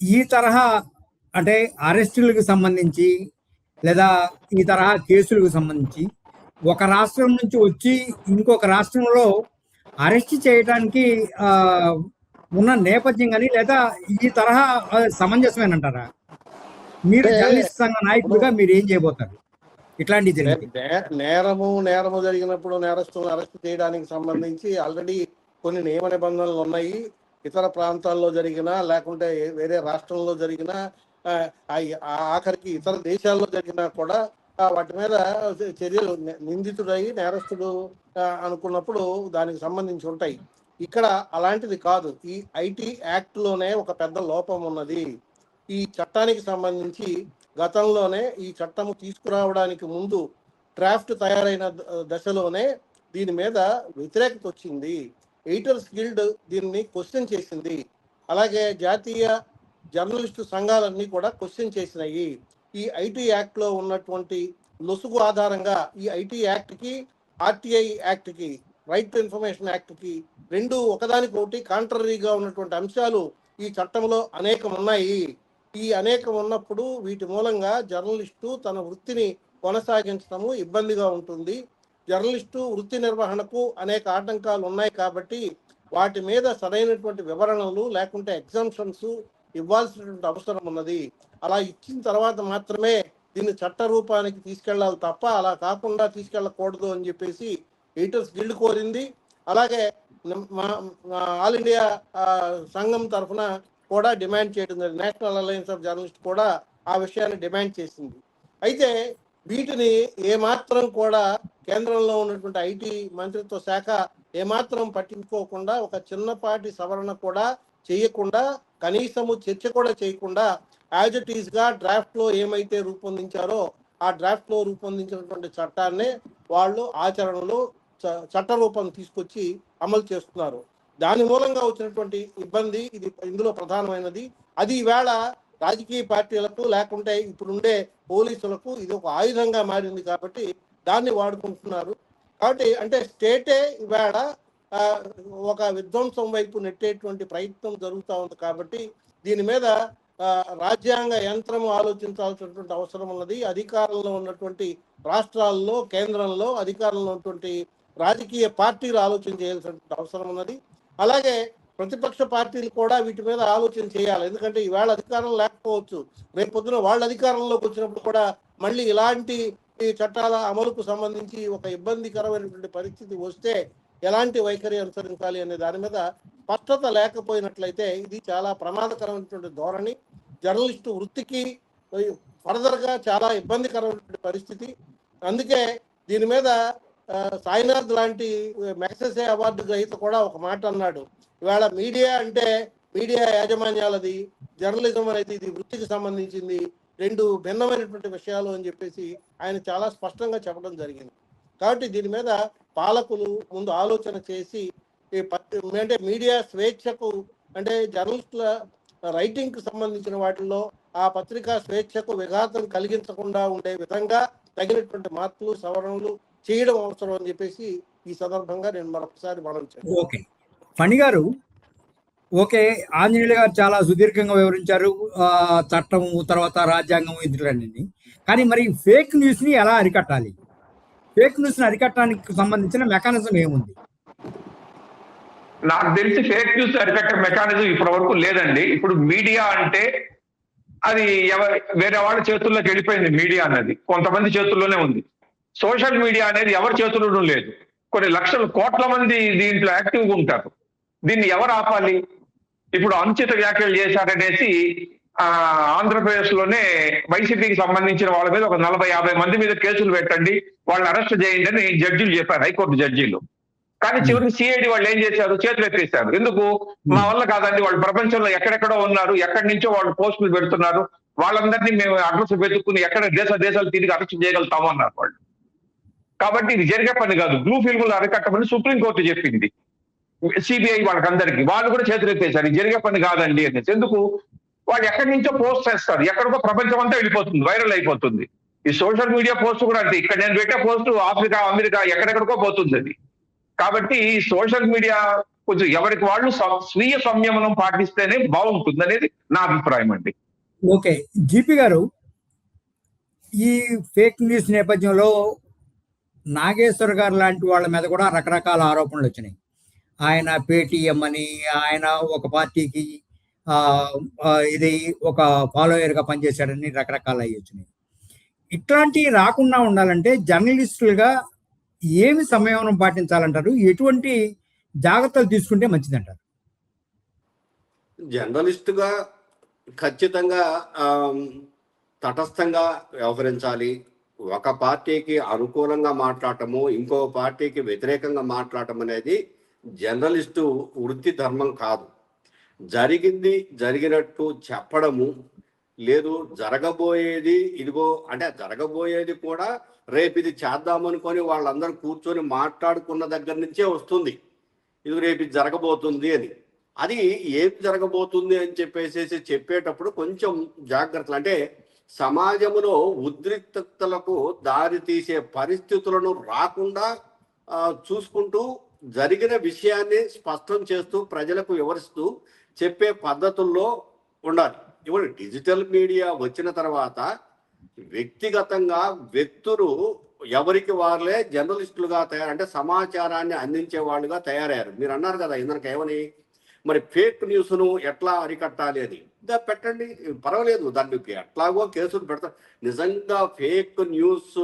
ఈ తరహా అంటే అరెస్టులకు సంబంధించి లేదా ఈ తరహా కేసులకు సంబంధించి ఒక రాష్ట్రం నుంచి వచ్చి ఇంకొక రాష్ట్రంలో అరెస్ట్ చేయడానికి ఉన్న నేపథ్యం కానీ లేదా ఈ తరహా సమంజసమేనంటారా? మీరు జర్నలిస్ట్ సంఘ నాయకుడిగా మీరు ఏం చేయబోతారు ఇట్లాంటి నేరము జరిగినప్పుడు నేరస్తులను అరెస్ట్ చేయడానికి సంబంధించి ఆల్రెడీ కొన్ని నియమ నిబంధనలు ఉన్నాయి. ఇతర ప్రాంతాల్లో జరిగినా లేకుంటే వేరే రాష్ట్రంలో జరిగినా ఆఖరికి ఇతర దేశాల్లో జరిగినా కూడా వాటి మీద చర్యలు నిందితుడై నేరస్తుడు అనుకున్నప్పుడు దానికి సంబంధించి ఉంటాయి. ఇక్కడ అలాంటిది కాదు. ఈ ఐటీ యాక్ట్ లోనే ఒక పెద్ద లోపం ఉన్నది. ఈ చట్టానికి సంబంధించి గతంలోనే ఈ చట్టము తీసుకురావడానికి ముందు డ్రాఫ్ట్ తయారైన దశలోనే దీని మీద వ్యతిరేకత వచ్చింది. ఎడిటర్స్ గిల్డ్ దీన్ని క్వశ్చన్ చేసింది. అలాగే జాతీయ జర్నలిస్టు సంఘాలన్నీ కూడా క్వశ్చన్ చేసినాయి. ఈ ఐటీ యాక్ట్ లో ఉన్నటువంటి లొసుగు ఆధారంగా ఈ ఐటీ యాక్ట్ కి ఆర్టీఐ యాక్ట్ కి రైట్ టు ఇన్ఫర్మేషన్ యాక్ట్ కి రెండు ఒకదానికొకటి కాంట్రరీగా ఉన్నటువంటి అంశాలు ఈ చట్టంలో అనేకం ఉన్నాయి. ఈ అనేకం ఉన్నప్పుడు వీటి మూలంగా జర్నలిస్టు తన వృత్తిని కొనసాగించడము ఇబ్బందిగా ఉంటుంది. జర్నలిస్టు వృత్తి నిర్వహణకు అనేక ఆటంకాలు ఉన్నాయి కాబట్టి వాటి మీద సరైనటువంటి వివరణలు లేకుంటే ఎగ్జామ్షన్స్ ఇవ్వాల్సినటువంటి అవసరం ఉన్నది. అలా ఇచ్చిన తర్వాత మాత్రమే దీన్ని చట్ట రూపానికి తీసుకెళ్లాలి తప్ప అలా కాకుండా తీసుకెళ్ళకూడదు అని చెప్పేసి ఎడిటర్స్ గిల్డ్ కోరింది. అలాగే ఆల్ ఇండియా సంఘం తరఫున కూడా డిమాండ్ చేయడం జరిగింది. నేషనల్ అలయన్స్ ఆఫ్ జర్నలిస్ట్ కూడా ఆ విషయాన్ని డిమాండ్ చేసింది. అయితే వీటిని ఏమాత్రం కూడా కేంద్రంలో ఉన్నటువంటి ఐటీ మంత్రిత్వ శాఖ ఏమాత్రం పట్టించుకోకుండా ఒక చిన్నపాటి సవరణ కూడా చేయకుండా కనీసము చర్చ కూడా చేయకుండా యాజ్ ఇట్ ఈస్ గా డ్రాఫ్ట్ లో ఏమైతే రూపొందించారో ఆ డ్రాఫ్ట్ లో రూపొందించినటువంటి చట్టాన్ని వాళ్ళు ఆచరణలో చట్ట రూపం తీసుకొచ్చి అమలు చేస్తున్నారు. దాని మూలంగా వచ్చినటువంటి ఇబ్బంది ఇది ఇందులో ప్రధానమైనది. అది ఈవేళ రాజకీయ పార్టీలకు లేకుంటే ఇప్పుడుండే పోలీసులకు ఇది ఒక ఆయుధంగా మారింది కాబట్టి దాన్ని వాడుకుంటున్నారు. కాబట్టి అంటే స్టేటే ఈవేళ ఒక విధ్వంసం వైపు నెట్టేటువంటి ప్రయత్నం జరుగుతూ ఉంది. కాబట్టి దీని మీద రాజ్యాంగ యంత్రం ఆలోచించాల్సినటువంటి అవసరం ఉన్నది. అధికారంలో ఉన్నటువంటి రాష్ట్రాల్లో కేంద్రంలో అధికారంలో ఉన్నటువంటి రాజకీయ పార్టీలు ఆలోచన చేయాల్సినటువంటి అవసరం ఉన్నది. అలాగే ప్రతిపక్ష పార్టీలు కూడా వీటి మీద ఆలోచన చేయాలి. ఎందుకంటే ఈవేళ అధికారం లేకపోవచ్చు, రేపు పొద్దున వాళ్ళ అధికారంలోకి వచ్చినప్పుడు కూడా మళ్ళీ ఇలాంటి చట్టాల అమలుకు సంబంధించి ఒక ఇబ్బందికరమైనటువంటి పరిస్థితి వస్తే ఎలాంటి వైఖరి అనుసరించాలి అనే దాని మీద స్పష్టత లేకపోయినట్లయితే ఇది చాలా ప్రమాదకరమైనటువంటి ధోరణి. జర్నలిస్టు వృత్తికి ఫర్దర్గా చాలా ఇబ్బందికరమైనటువంటి పరిస్థితి. అందుకే దీని మీద సాయినాథ్ లాంటి మ్యాగ్సెసే అవార్డు గ్రహీత కూడా ఒక మాట అన్నాడు, ఇవాళ మీడియా అంటే మీడియా యాజమాన్యాలది, జర్నలిజం అనేది ఇది వృత్తికి సంబంధించింది, రెండు భిన్నమైనటువంటి విషయాలు అని చెప్పేసి ఆయన చాలా స్పష్టంగా చెప్పడం జరిగింది. కాబట్టి దీని మీద పాలకులు ముందు ఆలోచన చేసి అంటే మీడియా స్వేచ్ఛకు అంటే జర్నలిస్టుల రైటింగ్కి సంబంధించిన వాటిల్లో ఆ పత్రికా స్వేచ్ఛకు విఘాతం కలిగించకుండా ఉండే విధంగా తగినటువంటి మార్పులు సవరణలు చేయడం అవసరం అని చెప్పేసి ఈ సందర్భంగా నేను మరొకసారి మనం చేస్తాను. ఓకే ఫణి గారు, ఓకే ఆంజనేయులు గారు చాలా సుదీర్ఘంగా వివరించారు చట్టము తర్వాత రాజ్యాంగం ఇద్దరన్నీ. కానీ మరి ఫేక్ న్యూస్ ని ఎలా అరికట్టాలి? ఫేక్ న్యూస్ ని అరికట్టడానికి సంబంధించిన మెకానిజం ఏముంది? నాకు తెలిసి ఫేక్ న్యూస్ అరికట్టే మెకానిజం ఇప్పటి వరకు లేదండి. ఇప్పుడు మీడియా అంటే అది వేరే వాళ్ళ చేతుల్లోకి వెళ్ళిపోయింది. మీడియా అన్నది కొంతమంది చేతుల్లోనే ఉంది. సోషల్ మీడియా అనేది ఎవరి చేతుల్లోనూ లేదు. కొన్ని లక్షల కోట్ల మంది దీంట్లో యాక్టివ్గా ఉంటారు. దీన్ని ఎవరు ఆపాలి? ఇప్పుడు అనుచిత వ్యాఖ్యలు చేశారనేసి ఆంధ్రప్రదేశ్ లోనే వైసీపీకి సంబంధించిన వాళ్ళ మీద ఒక 40-50 మంది మీద కేసులు పెట్టండి, వాళ్ళని అరెస్ట్ చేయండి అని జడ్జిలు చెప్పారు, హైకోర్టు జడ్జీలు. కానీ చివరికి సిఐడి వాళ్ళు ఏం చేశారు? చేతులు ఎత్తేసారు. ఎందుకు? మా వల్ల కాదండి, వాళ్ళు ప్రపంచంలో ఎక్కడెక్కడో ఉన్నారు, ఎక్కడి నుంచో వాళ్ళు పోస్టులు పెడుతున్నారు, వాళ్ళందరినీ మేము అడ్రస్ వెతుక్కుని ఎక్కడ దేశాలు తిరిగి అరెస్ట్ చేయగలుగుతాము అన్నారు వాళ్ళు. కాబట్టి ఇది జరిగే పని కాదు. బ్లూ ఫిల్మ్లు అరికట్టమని సుప్రీంకోర్టు చెప్పింది. సిబిఐ వాళ్ళకందరికీ, వాళ్ళు కూడా చేతులు ఎత్తేసారు, ఇది జరిగే పని కాదండి అనేసి. ఎందుకు? వాళ్ళు ఎక్కడి నుంచో పోస్ట్ చేస్తారు, ఎక్కడికో ప్రపంచం అంతా వెళ్ళిపోతుంది, వైరల్ అయిపోతుంది. ఈ సోషల్ మీడియా పోస్ట్ కూడా అంతే. ఇక్కడ నేను పెట్టే పోస్ట్ ఆఫ్రికా, అమెరికా, ఎక్కడెక్కడికో పోతుంది అది. కాబట్టి ఈ సోషల్ మీడియా కొంచెం ఎవరికి వాళ్ళు స్వీయ సంయమనం పాటిస్తేనే బాగుంటుంది అనేది నా అభిప్రాయం అండి. ఓకే, జీపీ గారు, ఈ ఫేక్ న్యూస్ నేపథ్యంలో నాగేశ్వర్ గారు లాంటి వాళ్ళ మీద కూడా రకరకాల ఆరోపణలు వచ్చినాయి. ఆయన పేటీఎం అని, ఆయన ఒక పార్టీకి ఇది ఒక ఫాలోయర్గా పనిచేశాడని రకరకాల అవి వచ్చినాయి. ఇట్లాంటివి రాకుండా ఉండాలంటే జర్నలిస్టులుగా ఏమి సంయమనం పాటించాలంటారు? ఎటువంటి జాగ్రత్తలు తీసుకుంటే మంచిదంటారు? జర్నలిస్టుగా ఖచ్చితంగా తటస్థంగా వ్యవహరించాలి. ఒక పార్టీకి అనుకూలంగా మాట్లాడటము, ఇంకో పార్టీకి వ్యతిరేకంగా మాట్లాడటం అనేది జర్నలిస్టు వృత్తి ధర్మం కాదు. జరిగింది జరిగినట్టు చెప్పడము లేదు, జరగబోయేది ఇదిగో అంటే జరగబోయేది కూడా రేపు ఇది చేద్దామనుకొని వాళ్ళందరూ కూర్చొని మాట్లాడుకున్న దగ్గర నుంచే వస్తుంది, ఇది రేపు ఇది జరగబోతుంది అని. అది ఏం జరగబోతుంది అని చెప్పేటప్పుడు కొంచెం జాగ్రత్తలు, అంటే సమాజంలో ఉద్రిక్తతలకు దారి తీసే పరిస్థితులను రాకుండా చూసుకుంటూ జరిగిన విషయాన్ని స్పష్టం చేస్తూ ప్రజలకు వివరిస్తూ చెప్పే పద్ధతుల్లో ఉండాలి. ఇప్పుడు డిజిటల్ మీడియా వచ్చిన తర్వాత వ్యక్తిగతంగా వ్యక్తులు ఎవరికి వారులే జర్నలిస్టులుగా అంటే సమాచారాన్ని అందించే వాళ్ళుగా తయారయ్యారు. మీరు అన్నారు కదా ఇందరికి ఏమని, మరి ఫేక్ న్యూస్ను ఎట్లా అరికట్టాలి అని. పెట్టండి, పర్వాలేదు, దానికి ఎట్లాగో కేసులు పెడతారు. నిజంగా ఫేక్ న్యూస్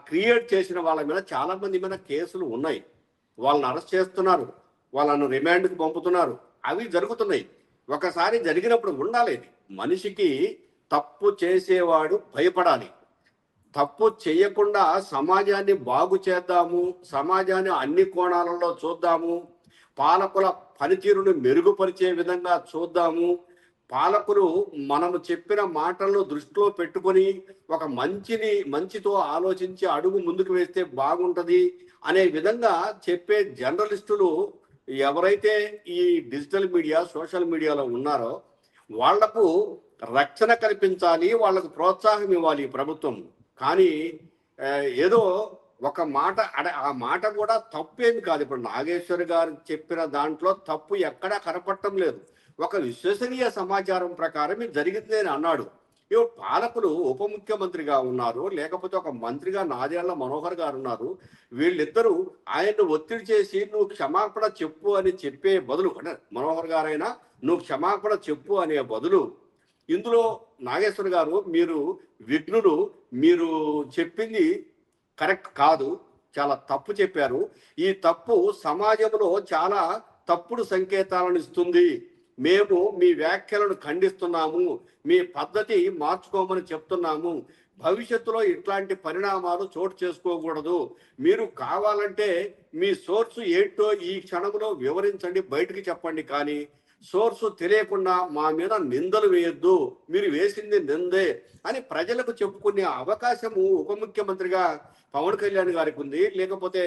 క్రియేట్ చేసిన వాళ్ళ మీద చాలా మంది మీద కేసులు ఉన్నాయి, వాళ్ళని అరెస్ట్ చేస్తున్నారు, వాళ్ళను రిమాండ్కి పంపుతున్నారు, అవి జరుగుతున్నాయి. ఒకసారి జరిగినప్పుడు ఉండాలి. మనిషికి తప్పు చేసేవాడు భయపడాలి. తప్పు చేయకుండా సమాజాన్ని బాగు చేద్దాము, సమాజాన్ని అన్ని కోణాలలో చూద్దాము, పాలకుల పనితీరును మెరుగుపరిచే విధంగా చూద్దాము, పాలకులు మనము చెప్పిన మాటలను దృష్టిలో పెట్టుకొని ఒక మంచితో ఆలోచించి అడుగు ముందుకు వేస్తే బాగుంటది అనే విధంగా చెప్పే జర్నలిస్టులు ఎవరైతే ఈ డిజిటల్ మీడియా సోషల్ మీడియాలో ఉన్నారో వాళ్లకు రక్షణ కల్పించాలి, వాళ్ళకు ప్రోత్సాహం ఇవ్వాలి ప్రభుత్వం. కానీ ఏదో ఒక మాట, ఆ మాట కూడా తప్పేమి కాదు. ఇప్పుడు నాగేశ్వర్ గారు చెప్పిన దాంట్లో తప్పు ఎక్కడా కనపడటం లేదు. ఒక విశ్వసనీయ సమాచారం ప్రకారం ఇది జరిగింది అని అన్నాడు. ఇవి పాలకులు ఉప ముఖ్యమంత్రిగా ఉన్నారు, లేకపోతే ఒక మంత్రిగా నాదెళ్ల మనోహర్ గారు ఉన్నారు. వీళ్ళిద్దరూ ఆయన్ను ఒత్తిడి చేసి నువ్వు క్షమాపణ చెప్పు అని చెప్పే బదులు, అంటే మనోహర్ గారైనా నువ్వు క్షమాపణ చెప్పు అనే బదులు, ఇందులో నాగేశ్వర్ గారు మీరు విఘ్నులు, మీరు చెప్పింది కరెక్ట్ కాదు, చాలా తప్పు చెప్పారు, ఈ తప్పు సమాజంలో చాలా తప్పుడు సంకేతాలను ఇస్తుంది, మేము మీ వ్యాఖ్యలను ఖండిస్తున్నాము, మీ పద్ధతి మార్చుకోమని చెప్తున్నాము, భవిష్యత్తులో ఇట్లాంటి పరిణామాలు చోటు చేసుకోకూడదు, మీరు కావాలంటే మీ సోర్సు ఏంటో ఈ క్షణంలో వివరించండి, బయటకు చెప్పండి, కానీ సోర్సు తెలియకుండా మా మీద నిందలు వేయొద్దు, మీరు వేసింది నిందే అని ప్రజలకు చెప్పుకునే అవకాశము ఉప ముఖ్యమంత్రిగా పవన్ కళ్యాణ్ గారికి ఉంది, లేకపోతే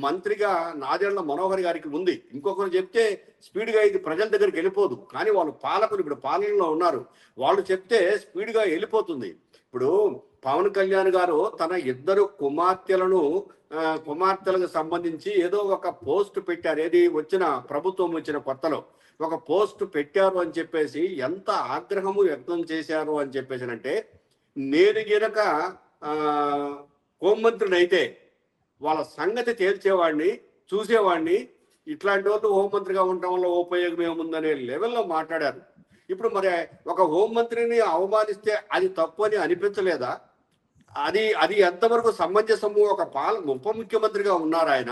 మంత్రిగా నాదెళ్ల మనోహర్ గారికి ఉంది. ఇంకొకరు చెప్తే స్పీడ్గా ఇది ప్రజల దగ్గరికి వెళ్ళిపోదు, కానీ వాళ్ళు పాలకులు ఇప్పుడు పాలనలో ఉన్నారు, వాళ్ళు చెప్తే స్పీడ్గా వెళ్ళిపోతుంది. ఇప్పుడు పవన్ కళ్యాణ్ గారు తన ఇద్దరు కుమార్తెలకు సంబంధించి ఏదో ఒక పోస్ట్ పెట్టారు, ఏది ప్రభుత్వం వచ్చిన కొత్తలో ఒక పోస్ట్ పెట్టారు అని చెప్పేసి ఎంత ఆగ్రహము వ్యక్తం చేశారు అని చెప్పేసి అంటే, నేను గనక హోంమంత్రిని అయితే వాళ్ళ సంగతి తేల్చేవాడిని, చూసేవాడిని. ఇట్లాంటి వాళ్ళు హోంమంత్రిగా ఉండటం వల్ల ఉపయోగం ఏముందనే లెవెల్లో మాట్లాడారు. ఇప్పుడు మరి ఒక హోంమంత్రిని అవమానిస్తే అది తప్పు అని అనిపించలేదా? అది అది ఎంతవరకు సమంజసము? ఒక ఉప ముఖ్యమంత్రిగా ఉన్నారు ఆయన,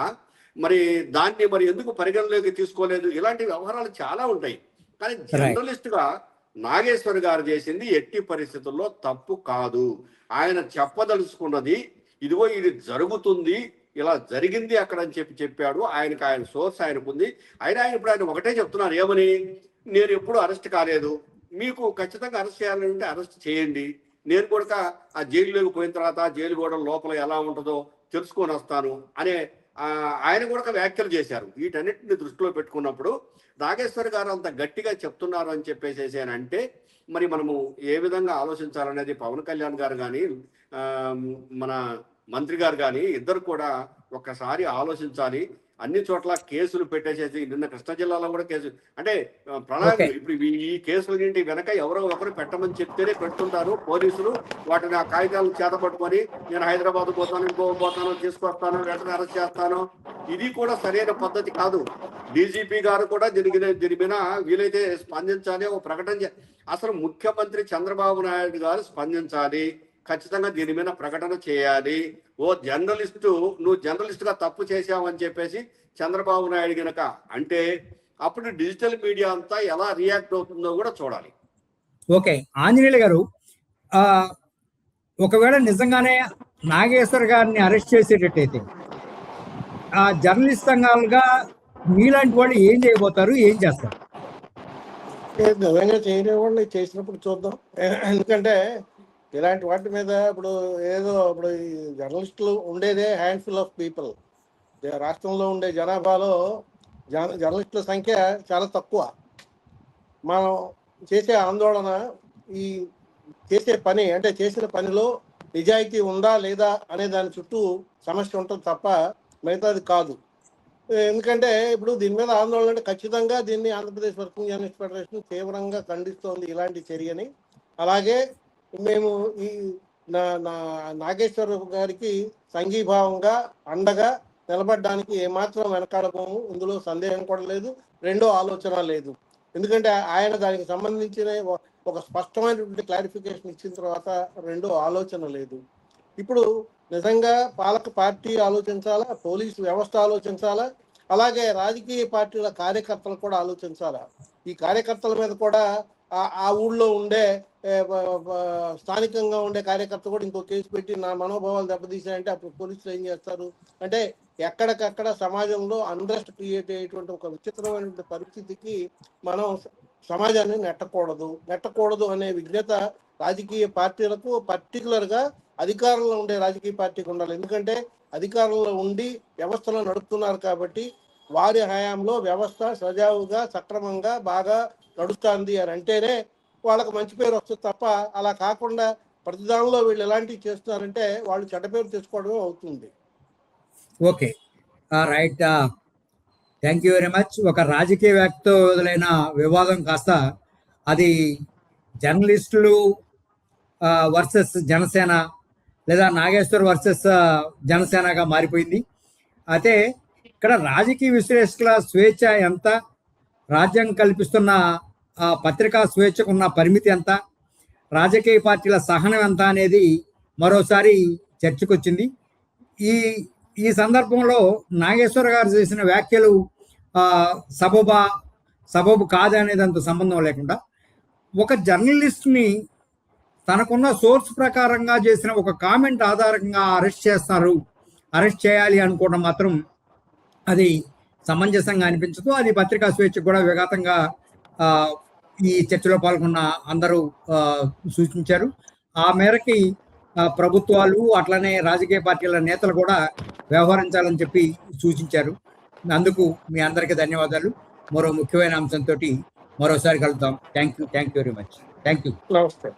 మరి దాన్ని మరి ఎందుకు పరిగణలోకి తీసుకోలేదు? ఇలాంటి వ్యవహారాలు చాలా ఉంటాయి. కానీ జర్నలిస్ట్ గా నాగేశ్వర్ గారు చేసింది ఎట్టి పరిస్థితుల్లో తప్పు కాదు. ఆయన చెప్పదలుచుకున్నది ఇదిగో ఇది జరుగుతుంది, ఇలా జరిగింది అక్కడ అని చెప్పాడు. ఆయన సోర్స్ ఆయనకుంది. ఆయన ఇప్పుడు ఆయన ఒకటే చెప్తున్నారు, ఏమని, నేను ఎప్పుడు అరెస్ట్ కాలేదు, మీకు ఖచ్చితంగా అరెస్ట్ చేయాలంటే అరెస్ట్ చేయండి, నేను కూడా ఆ జైలులోకి పోయిన తర్వాత జైలు కూడా లోపల ఎలా ఉంటుందో తెలుసుకొని వస్తాను అనే ఆయన కూడా వ్యాఖ్యలు చేశారు. వీటన్నిటిని దృష్టిలో పెట్టుకున్నప్పుడు నాగేశ్వర్ గారు అంత గట్టిగా చెప్తున్నారు అని చెప్పేసి అంటే మరి మనము ఏ విధంగా ఆలోచించాలనేది పవన్ కళ్యాణ్ గారు కానీ మన మంత్రి గారు కానీ ఇద్దరు కూడా ఒక్కసారి ఆలోచించాలి. అన్ని చోట్ల కేసులు పెట్టేసేసి, నిన్న కృష్ణా జిల్లాలో కూడా కేసు, అంటే ప్రణాళిక ఇప్పుడు ఈ కేసులన్నింటి వెనక ఎవరో ఒకరు పెట్టమని చెప్తేనే పెడుతుంటారు పోలీసులు. వాటిని ఆ కాగితాలను చేత పట్టుకొని నేను హైదరాబాద్ పోతాను, ఇంకో పోతాను, తీసుకొస్తాను, వెంటనే అరెస్ట్ చేస్తాను, ఇది కూడా సరైన పద్ధతి కాదు. డీజీపీ గారు కూడా దీని మీద వీలైతే స్పందించాలి, ఒక ప్రకటన అసలు ముఖ్యమంత్రి చంద్రబాబు నాయుడు గారు స్పందించాలి, ఖచ్చితంగా దీని మీద ప్రకటన చేయాలి. ఓ జర్నలిస్టు, నువ్వు జర్నలిస్ట్ గా తప్పు చేశావని చెప్పేసి చంద్రబాబు నాయుడు గనక అంటే అప్పుడు డిజిటల్ మీడియా అంతా ఎలా రియాక్ట్ అవుతుందో కూడా చూడాలి. ఓకే, ఆంజనేయులు గారు, ఒకవేళ నిజంగానే నాగేశ్వర్ గారిని అరెస్ట్ చేసేటట్టయితే ఆ జర్నలిస్ట్ సంఘాలుగా మీలాంటి వాళ్ళు ఏం చేయబోతారు, ఏం చేస్తారు? నిజంగా చేయని వాళ్ళు చేసినప్పుడు చూద్దాం. ఎందుకంటే ఇలాంటి వాటి మీద ఇప్పుడు ఇప్పుడు ఈ జర్నలిస్టులు ఉండేదే హ్యాండ్ఫుల్ ఆఫ్ పీపుల్. రాష్ట్రంలో ఉండే జనాభాలో జర్నలిస్టుల సంఖ్య చాలా తక్కువ. మనం చేసే ఆందోళన, ఈ చేసే పని, అంటే చేసిన పనిలో నిజాయితీ ఉందా లేదా అనే దాని చుట్టూ సమస్య ఉంటుంది తప్ప మిగతాది కాదు. ఎందుకంటే ఇప్పుడు దీని మీద ఆందోళన అంటే ఖచ్చితంగా దీన్ని ఆంధ్రప్రదేశ్ వర్కింగ్ జర్నలిస్ట్ ఫెడరేషన్ తీవ్రంగా ఖండిస్తోంది ఇలాంటి చర్యని. అలాగే మేము ఈ నాగేశ్వర గారికి సంఘీభావంగా అండగా నిలబడడానికి ఏమాత్రం వెనకాడబోము, ఇందులో సందేహం కూడా లేదు, రెండో ఆలోచన లేదు. ఎందుకంటే ఆయన దానికి సంబంధించిన ఒక స్పష్టమైనటువంటి క్లారిఫికేషన్ ఇచ్చిన తర్వాత రెండో ఆలోచన లేదు. ఇప్పుడు నిజంగా పాలక పార్టీ ఆలోచించాలా, పోలీసు వ్యవస్థ ఆలోచించాలా, అలాగే రాజకీయ పార్టీల కార్యకర్తలు కూడా ఆలోచించాలా. ఈ కార్యకర్తల మీద కూడా ఆ ఊళ్ళో ఉండే స్థానికంగా ఉండే కార్యకర్త కూడా ఇంకో కేసు పెట్టి నా మనోభావాలు దెబ్బతీసాయంటే అప్పుడు పోలీసులు ఏం చేస్తారు? అంటే ఎక్కడికక్కడ సమాజంలో అన్రెస్ట్ క్రియేట్ అయ్యేటువంటి ఒక విచిత్రమైనటువంటి పరిస్థితికి మనం సమాజాన్ని నెట్టకూడదు అనే విజ్ఞత రాజకీయ పార్టీలకు, పర్టికులర్గా అధికారంలో ఉండే రాజకీయ పార్టీకి ఉండాలి. ఎందుకంటే అధికారంలో ఉండి వ్యవస్థలో నడుపుతున్నారు కాబట్టి వారి హయాంలో వ్యవస్థ సజావుగా సక్రమంగా బాగా నడుస్తుంది అని అంటేనే వాళ్ళకి మంచి పేరు వస్తుంది తప్ప అలా కాకుండా ప్రతిదానిలో వీళ్ళు ఎలాంటివి చేస్తున్నారంటే వాళ్ళు చెడ్డ పేరు తెచ్చుకోవడమే అవుతుంది. Okay, right, thank you very much. ఒక రాజకీయ వ్యక్తితో వదిలైన వివాదం కాస్త అది జర్నలిస్టులు వర్సెస్ జనసేన లేదా నాగేశ్వర్ వర్సెస్ జనసేనగా మారిపోయింది. అయితే ఇక్కడ రాజకీయ విశ్లేషకుల స్వేచ్ఛ ఎంత, రాజ్యాంగం కల్పిస్తున్న పత్రికా స్వేచ్ఛకు ఉన్న పరిమితి ఎంత, రాజకీయ పార్టీల సహనం ఎంత అనేది మరోసారి చర్చకొచ్చింది. ఈ సందర్భంలో నాగేశ్వర గారు చేసిన వ్యాఖ్యలు సబబు కాదనేది అంత సంబంధం లేకుండా ఒక జర్నలిస్ట్ని తనకున్న సోర్స్ ప్రకారంగా చేసిన ఒక కామెంట్ ఆధారంగా అరెస్ట్ చేయాలి అనుకోవడం మాత్రం అది సమంజసంగా అనిపించదు. అది పత్రికా స్వేచ్ఛకు కూడా విఘాతంగా ఈ చర్చలో పాల్గొన్న అందరూ సూచించారు. ఆ మేరకి ప్రభుత్వాలు అట్లనే రాజకీయ పార్టీల నేతలు కూడా వ్యవహరించాలని చెప్పి సూచించారు. అందుకు మీ అందరికీ ధన్యవాదాలు. మరో ముఖ్యమైన అంశంతో మరోసారి కలుద్దాం. Thank you very much. Thank you. నమస్తే.